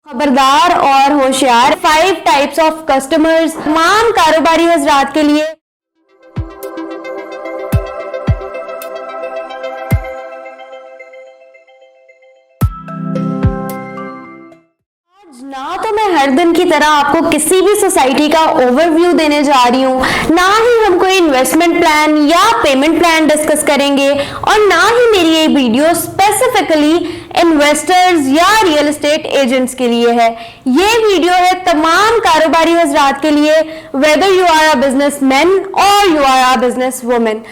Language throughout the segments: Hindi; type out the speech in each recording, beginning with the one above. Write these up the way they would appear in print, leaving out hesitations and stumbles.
खबरदार और होशियार 5 टाइप्स ऑफ कस्टमर्स तमाम कारोबारी हजरात के लिए। ना तो मैं हर दिन की तरह आपको किसी भी सोसाइटी का ओवरव्यू देने जा रही हूँ, ना ही हम कोई इन्वेस्टमेंट प्लान या पेमेंट प्लान डिस्कस करेंगे, और ना ही मेरी ये वीडियो स्पेसिफिकली इन्वेस्टर्स या रियल एस्टेट एजेंट्स के लिए है। ये वीडियो है तमाम कारोबारी हजरात के लिए, whether you are a businessman और you are a business women.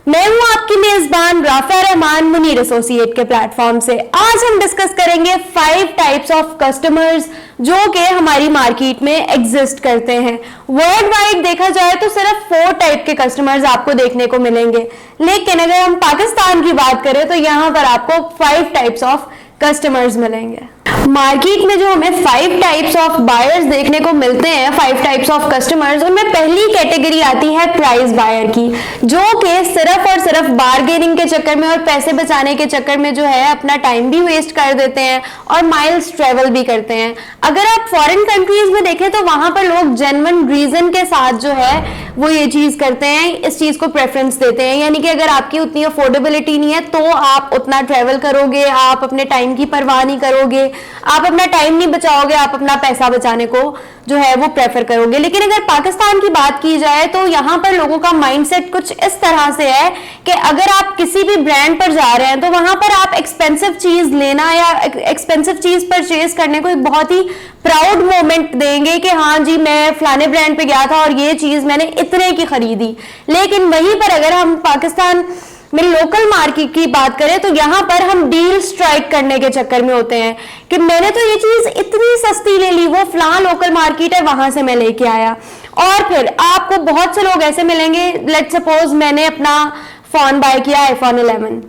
मैं हूं आपकी मेजबान राफा रहमान मुनीर एसोसिएट के प्लेटफॉर्म से। आज हम डिस्कस करेंगे 5 टाइप्स ऑफ कस्टमर्स जो कि हमारी मार्केट में एग्जिस्ट करते हैं। वर्ल्ड वाइड देखा जाए तो सिर्फ 4 टाइप के कस्टमर्स आपको देखने को मिलेंगे, लेकिन अगर हम पाकिस्तान की बात करें तो यहाँ पर आपको 5 टाइप्स ऑफ कस्टमर्स मिलेंगे। मार्केट में जो हमें 5 टाइप्स ऑफ बायर्स देखने को मिलते हैं, 5 टाइप्स ऑफ कस्टमर्स, उनमें पहली कैटेगरी आती है प्राइस बायर की, जो कि सिर्फ और सिर्फ बार्गेनिंग के चक्कर में और पैसे बचाने के चक्कर में जो है अपना टाइम भी वेस्ट कर देते हैं और माइल्स ट्रेवल भी करते हैं। अगर आप फॉरेन कंट्रीज में देखें तो वहां पर लोग जेन्युइन रीजन के साथ जो है वो ये चीज करते हैं, इस चीज को प्रेफरेंस देते हैं। यानी कि अगर आपकी उतनी अफोर्डेबिलिटी नहीं है तो आप उतना ट्रेवल करोगे, आप अपने टाइम की परवाह नहीं करोगे, आप अपना टाइम नहीं बचाओगे, आप अपना पैसा बचाने को जो है वो प्रेफर करोगे। लेकिन अगर पाकिस्तान की बात की जाए तो यहाँ पर लोगों का माइंडसेट कुछ इस तरह से है कि अगर आप किसी भी ब्रांड पर जा रहे हैं तो वहां पर आप एक्सपेंसिव चीज लेना या एक्सपेंसिव चीज परचेज करने को एक बहुत ही प्राउड मोमेंट देंगे कि हाँ जी मैं फलाने ब्रांड पे गया था और ये चीज मैंने इतने की खरीदी। लेकिन वहीं पर अगर हम पाकिस्तान में लोकल मार्केट की बात करें तो यहाँ पर हम डील स्ट्राइक करने के चक्कर में होते हैं कि मैंने तो ये चीज इतनी सस्ती ले ली, वो फलां लोकल मार्केट है वहां से मैं लेके आया। और फिर आपको बहुत से लोग ऐसे मिलेंगे, लेट्स सपोज मैंने अपना फोन बाय किया आईफोन 11,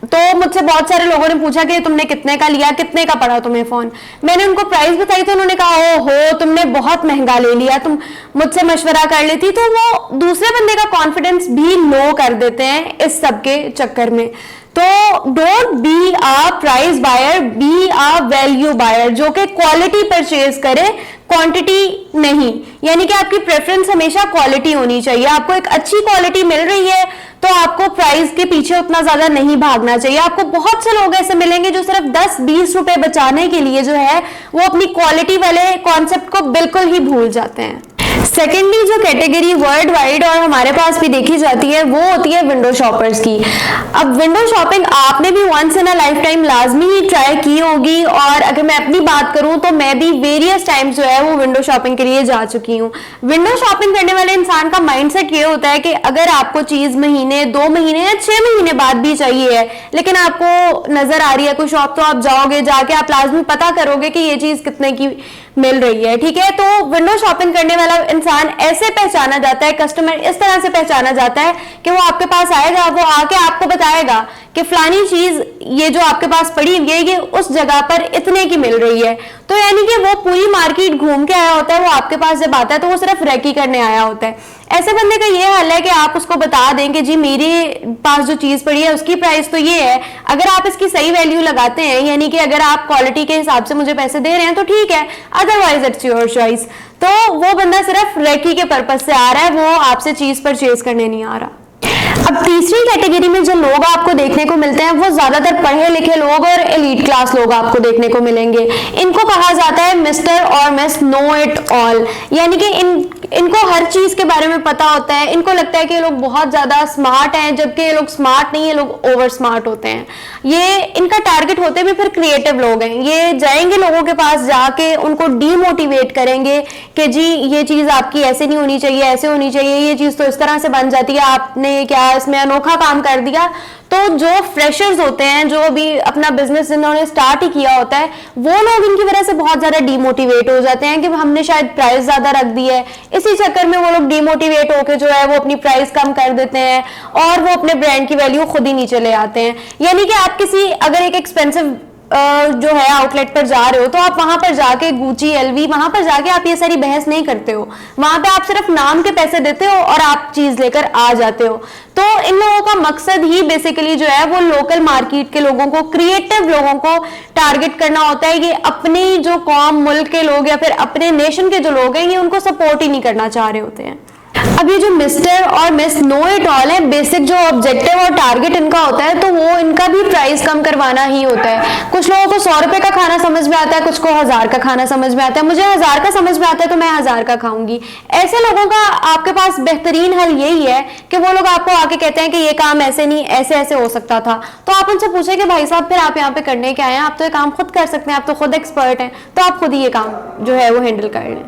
तो मुझसे बहुत सारे लोगों ने पूछा कि तुमने कितने का लिया, कितने का पड़ा तुम्हें फोन। मैंने उनको प्राइस बताई तो उन्होंने कहा ओहो तुमने बहुत महंगा ले लिया, तुम मुझसे मशवरा कर लेती। तो वो दूसरे बंदे का कॉन्फिडेंस भी लो कर देते हैं इस सब के चक्कर में। तो don't be a price buyer, be a value buyer, जो कि क्वालिटी परचेज करे, क्वांटिटी नहीं। यानी कि आपकी प्रेफरेंस हमेशा क्वालिटी होनी चाहिए। आपको एक अच्छी क्वालिटी मिल रही है तो आपको प्राइस के पीछे उतना ज्यादा नहीं भागना चाहिए। आपको बहुत से लोग ऐसे मिलेंगे जो सिर्फ 10-20 रुपए बचाने के लिए जो है वो अपनी क्वालिटी वाले कॉन्सेप्ट को बिल्कुल ही भूल जाते हैं। सेकेंडली जो कैटेगरी वर्ल्ड वाइड और हमारे पास भी देखी जाती है वो होती है विंडो शॉपर्स की। अब विंडो शॉपिंग आपने भी once in a lifetime लाजमी ही ट्राई की होगी, और अगर मैं अपनी बात करूं तो मैं भी वेरियस टाइम्स जो है वो विंडो शॉपिंग के लिए जा चुकी हूं। विंडो शॉपिंग करने वाले इंसान का माइंडसेट ये होता है कि अगर आपको चीज महीने, 2 महीने या 6 महीने बाद भी चाहिए है, लेकिन आपको नजर आ रही है कोई शॉप, तो आप जाओगे, जाके आप लाजमी पता करोगे कि ये चीज कितने की मिल रही है। ठीक है, तो विंडो शॉपिंग करने वाला इंसान ऐसे पहचाना जाता है, कस्टमर इस तरह से पहचाना जाता है कि वो आपके पास आएगा, वो आके आपको बताएगा कि फलानी चीज ये जो आपके पास पड़ी हुई है ये उस जगह पर इतने की मिल रही है। तो यानी कि वो पूरी मार्केट घूम के आया होता है, वो आपके पास जब आता है तो वो सिर्फ रेकी करने आया होता है। ऐसे बंदे का ये हाल है कि आप उसको बता दें कि जी मेरे पास जो चीज पड़ी है उसकी प्राइस तो ये है, अगर आप इसकी सही वैल्यू लगाते हैं, यानी कि अगर आप क्वालिटी के हिसाब से मुझे पैसे दे रहे हैं तो ठीक है, अदरवाइज इट्स योर चॉइस। तो वो बंदा सिर्फ रेकी के पर्पज से आ रहा है, वो आपसे चीज परचेज करने नहीं आ रहा। अब तीसरी कैटेगरी में जो लोग आपको देखने को मिलते हैं वो ज्यादातर पढ़े लिखे लोग और एलीट क्लास लोग आपको देखने को मिलेंगे। इनको कहा जाता है मिस्टर और मिस नो इट ऑल, यानी कि इनको हर चीज के बारे में पता होता है। इनको लगता है कि ये लोग बहुत ज्यादा स्मार्ट हैं, जबकि ये लोग स्मार्ट नहीं है, लोग ओवर स्मार्ट होते हैं। ये इनका टारगेट होते भी फिर क्रिएटिव लोग हैं। ये जाएंगे लोगों के पास, जाके उनको डीमोटिवेट करेंगे कि जी ये चीज आपकी ऐसे नहीं होनी चाहिए, ऐसे होनी चाहिए, ये चीज तो इस तरह से बन जाती है, आपने क्या इसमें अनोखा काम कर दिया। तो जो फ्रेशर्स होते हैं, जो भी अपना बिजनेस जिन्होंने स्टार्ट ही किया होता है, वो लोग इनकी वजह से बहुत ज्यादा डीमोटिवेट हो जाते हैं कि हमने शायद प्राइस ज्यादा रख दी है। इसी चक्कर में वो लोग डीमोटिवेट होकर जो है वो अपनी प्राइस कम कर देते हैं और वो अपने ब्रांड की वैल्यू खुद ही नीचे ले आते हैं। यानी कि आप किसी अगर एक एक्सपेंसिव जो है आउटलेट पर जा रहे हो तो आप वहां पर जाके गुची, एलवी, वहां पर जाके आप ये सारी बहस नहीं करते हो। वहां पे आप सिर्फ नाम के पैसे देते हो और आप चीज लेकर आ जाते हो। तो इन लोगों का मकसद ही बेसिकली जो है वो लोकल मार्केट के लोगों को, क्रिएटिव लोगों को टारगेट करना होता है। ये अपनी जो कौम, मुल्क के लोग या फिर अपने नेशन के जो लोग हैं, ये उनको सपोर्ट ही नहीं करना चाह रहे होते हैं। अब ये जो मिस्टर और मिस नो इट ऑल है, बेसिक जो ऑब्जेक्टिव और टारगेट इनका होता है, तो वो इनका भी प्राइस कम करवाना ही होता है। कुछ लोगों को 100 रुपए का खाना समझ में आता है, कुछ को 1000 का खाना समझ में आता है। मुझे 1000 का समझ में आता है तो मैं 1000 का खाऊंगी। ऐसे लोगों का आपके पास बेहतरीन हल यही है कि वो लोग आपको आके कहते हैं कि ये काम ऐसे नहीं, ऐसे ऐसे हो सकता था। तो आप उनसे पूछे कि भाई साहब फिर आप यहाँ पे करने क्या है, आप तो ये काम खुद कर सकते हैं, आप तो खुद एक्सपर्ट हैं, तो आप खुद ही ये काम जो है वो हैंडल कर लें।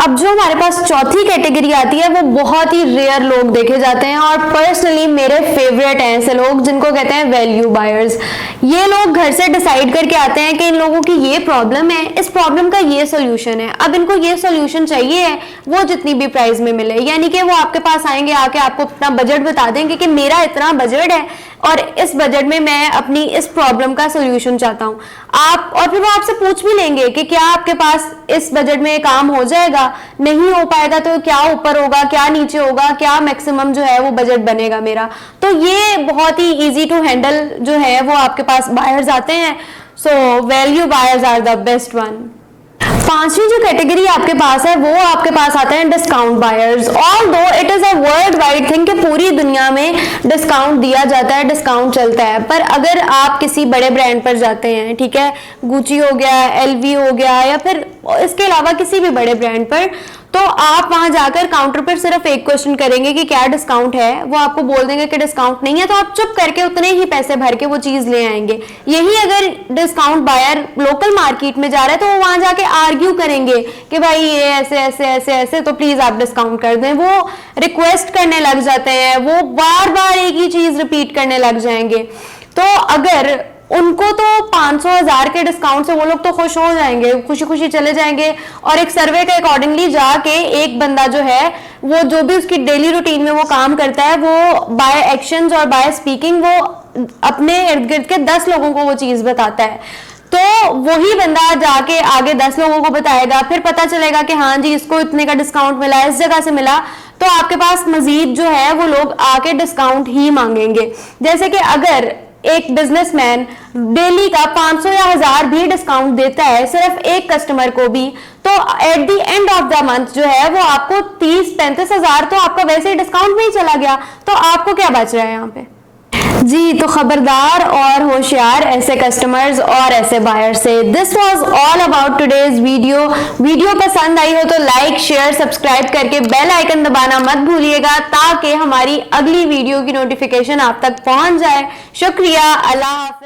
अब जो हमारे पास चौथी कैटेगरी आती है वो बहुत ही रेयर लोग देखे जाते हैं और पर्सनली मेरे फेवरेट हैं ऐसे लोग, जिनको कहते हैं वैल्यू बायर्स। ये लोग घर से डिसाइड करके आते हैं कि इन लोगों की ये प्रॉब्लम है, इस प्रॉब्लम का ये सोल्यूशन है, अब इनको ये सोल्यूशन चाहिए है, वो जितनी भी प्राइस में मिले। यानी कि वो आपके पास आएंगे, आके आपको अपना बजट बता देंगे कि मेरा इतना बजट है और इस बजट में मैं अपनी इस प्रॉब्लम का सोल्यूशन चाहता हूँ। आप और फिर वो आपसे पूछ भी लेंगे कि क्या आपके पास इस बजट में काम हो जाएगा, नहीं हो पाएगा तो क्या ऊपर होगा, क्या नीचे होगा, क्या मैक्सिमम जो है वो बजट बनेगा मेरा। तो ये बहुत ही इजी टू हैंडल जो है वो आपके पास बायर्स आते हैं। So value buyers are the best one. पांचवी जो कैटेगरी आपके पास है वो आपके पास आते हैं discount buyers. Although it is a world wide thing कि पूरी दुनिया में डिस्काउंट दिया जाता है, डिस्काउंट चलता है। पर अगर आप किसी बड़े ब्रांड पर जाते हैं, ठीक है, गुची हो गया, एलवी हो गया, या फिर इसके अलावा किसी भी बड़े ब्रांड पर, तो आप वहां जाकर काउंटर पर सिर्फ एक क्वेश्चन करेंगे कि क्या डिस्काउंट है, वो आपको बोल देंगे कि डिस्काउंट नहीं है, तो आप चुप करके उतने ही पैसे भर के वो चीज ले आएंगे। यही अगर डिस्काउंट बायर लोकल मार्केट में जा रहा है तो वो वहां जाके आर्ग्यू करेंगे कि भाई ये ऐसे ऐसे ऐसे ऐसे, तो प्लीज आप डिस्काउंट कर दें। वो रिक्वेस्ट करने लग जाते हैं, वो बार बार एक ही चीज रिपीट करने लग जाएंगे। तो अगर उनको तो 500,000 के डिस्काउंट से वो लोग तो खुश हो जाएंगे, खुशी खुशी चले जाएंगे। और एक सर्वे के अकॉर्डिंगली जाके एक बंदा जो है वो जो भी उसकी डेली रूटीन में वो काम करता है, वो बाय एक्शंस और बाय स्पीकिंग वो अपने इर्द गिर्द के 10 लोगों को वो चीज बताता है। तो वही बंदा जाके आगे 10 लोगों को बताएगा, फिर पता चलेगा कि हाँ जी इसको इतने का डिस्काउंट मिला, इस जगह से मिला, तो आपके पास मजीद जो है वो लोग आके डिस्काउंट ही मांगेंगे। जैसे कि अगर एक बिजनेसमैन डेली का 500 या 1000 भी डिस्काउंट देता है सिर्फ एक कस्टमर को भी, तो at the end of the month जो है वो आपको 30-35 हजार तो आपका वैसे ही डिस्काउंट में ही चला गया। तो आपको क्या बच रहा है यहाँ पे जी। तो खबरदार और होशियार ऐसे कस्टमर्स और ऐसे बायर से। This was all about today's video पसंद आई हो तो लाइक, शेयर, सब्सक्राइब करके बेल आइकन दबाना मत भूलिएगा ताकि हमारी अगली वीडियो की नोटिफिकेशन आप तक पहुंच जाए। शुक्रिया, अल्लाह।